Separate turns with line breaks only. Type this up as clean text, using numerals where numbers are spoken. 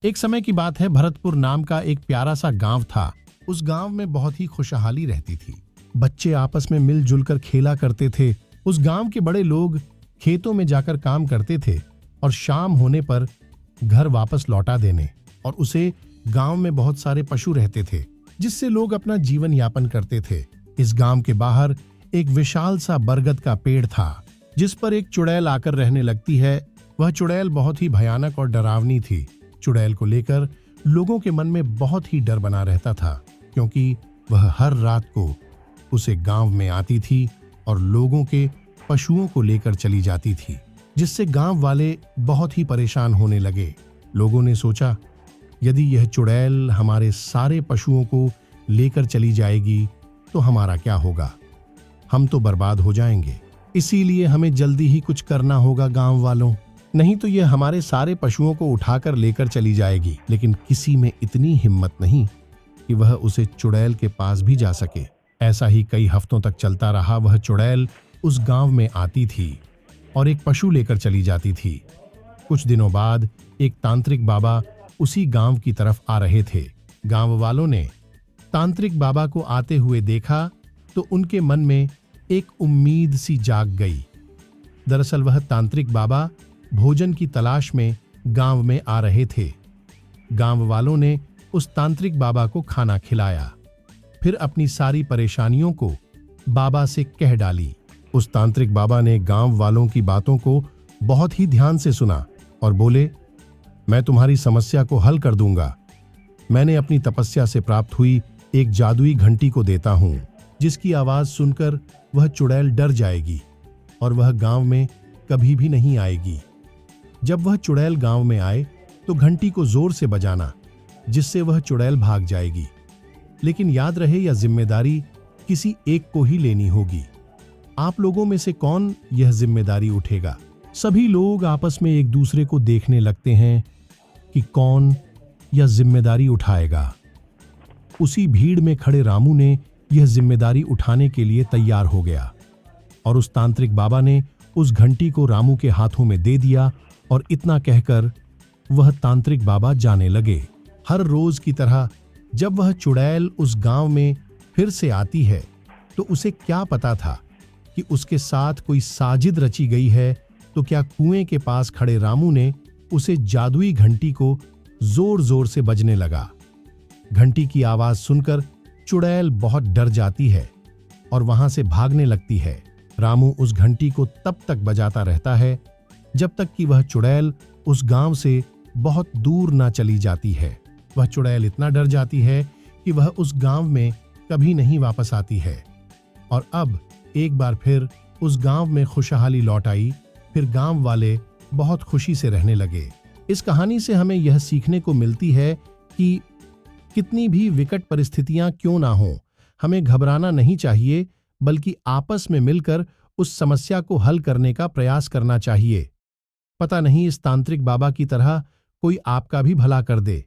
एक समय की बात है, भरतपुर नाम का एक प्यारा सा गांव था। उस गांव में बहुत ही खुशहाली रहती थी। बच्चे आपस में मिलजुल कर खेला करते थे। उस गांव के बड़े लोग खेतों में जाकर काम करते थे और शाम होने पर घर वापस लौटा देने। और उसे गांव में बहुत सारे पशु रहते थे जिससे लोग अपना जीवन यापन करते थे। इस गांव के बाहर एक विशाल सा बरगद का पेड़ था जिस पर एक चुड़ैल आकर रहने लगती है। वह चुड़ैल बहुत ही भयानक और डरावनी थी। चुड़ैल को लेकर लोगों के मन में बहुत ही डर बना रहता था, क्योंकि वह हर रात को उसे गांव में आती थी और लोगों के पशुओं को लेकर चली जाती थी, जिससे गांव वाले बहुत ही परेशान होने लगे। लोगों ने सोचा, यदि यह चुड़ैल हमारे सारे पशुओं को लेकर चली जाएगी तो हमारा क्या होगा? हम तो बर्बाद हो जाएंगे। इसीलिए हमें जल्दी ही कुछ करना होगा गांव वालों, नहीं तो यह हमारे सारे पशुओं को उठाकर लेकर चली जाएगी। लेकिन किसी में इतनी हिम्मत नहीं कि वह उसे चुड़ैल के पास भी जा सके। ऐसा ही कई हफ्तों तक चलता रहा। वह चुड़ैल उस गांव में आती थी और एक पशु लेकर चली जाती थी। कुछ दिनों बाद एक तांत्रिक बाबा उसी गांव की तरफ आ रहे थे। गांव वालों ने तांत्रिक बाबा को आते हुए देखा तो उनके मन में एक उम्मीद सी जाग गई। दरअसल वह तांत्रिक बाबा भोजन की तलाश में गांव में आ रहे थे। गांव वालों ने उस तांत्रिक बाबा को खाना खिलाया, फिर अपनी सारी परेशानियों को बाबा से कह डाली। उस तांत्रिक बाबा ने गांव वालों की बातों को बहुत ही ध्यान से सुना और बोले, मैं तुम्हारी समस्या को हल कर दूंगा। मैंने अपनी तपस्या से प्राप्त हुई एक जादुई घंटी को देता हूं, जिसकी आवाज सुनकर वह चुड़ैल डर जाएगी और वह गांव में कभी भी नहीं आएगी। जब वह चुड़ैल गांव में आए तो घंटी को जोर से बजाना, जिससे वह चुड़ैल भाग जाएगी। लेकिन याद रहे, यह जिम्मेदारी किसी एक को ही लेनी होगी। आप लोगों में से कौन यह जिम्मेदारी उठेगा? सभी लोग आपस में एक दूसरे को देखने लगते हैं कि कौन यह जिम्मेदारी उठाएगा। उसी भीड़ में खड़े रामू ने यह जिम्मेदारी उठाने के लिए तैयार हो गया और उस तांत्रिक बाबा ने उस घंटी को रामू के हाथों में दे दिया और इतना कहकर वह तांत्रिक बाबा जाने लगे। हर रोज की तरह जब वह चुड़ैल उस गांव में फिर से आती है तो उसे क्या पता था कि उसके साथ कोई साजिद रची गई है। तो क्या कुएं के पास खड़े रामू ने उसे जादुई घंटी को जोर जोर से बजने लगा। घंटी की आवाज सुनकर चुड़ैल बहुत डर जाती है और वहां से भागने लगती है। रामू उस घंटी को तब तक बजाता रहता है जब तक कि वह चुड़ैल उस गांव से बहुत दूर ना चली जाती है। वह चुड़ैल इतना डर जाती है कि वह उस गांव में कभी नहीं वापस आती है। और अब एक बार फिर उस गांव में खुशहाली लौट आई। फिर गांव वाले बहुत खुशी से रहने लगे। इस कहानी से हमें यह सीखने को मिलती है कि कितनी भी विकट परिस्थितियां क्यों ना हो, हमें घबराना नहीं चाहिए, बल्कि आपस में मिलकर उस समस्या को हल करने का प्रयास करना चाहिए। पता नहीं इस तांत्रिक बाबा की तरह कोई आपका भी भला कर दे।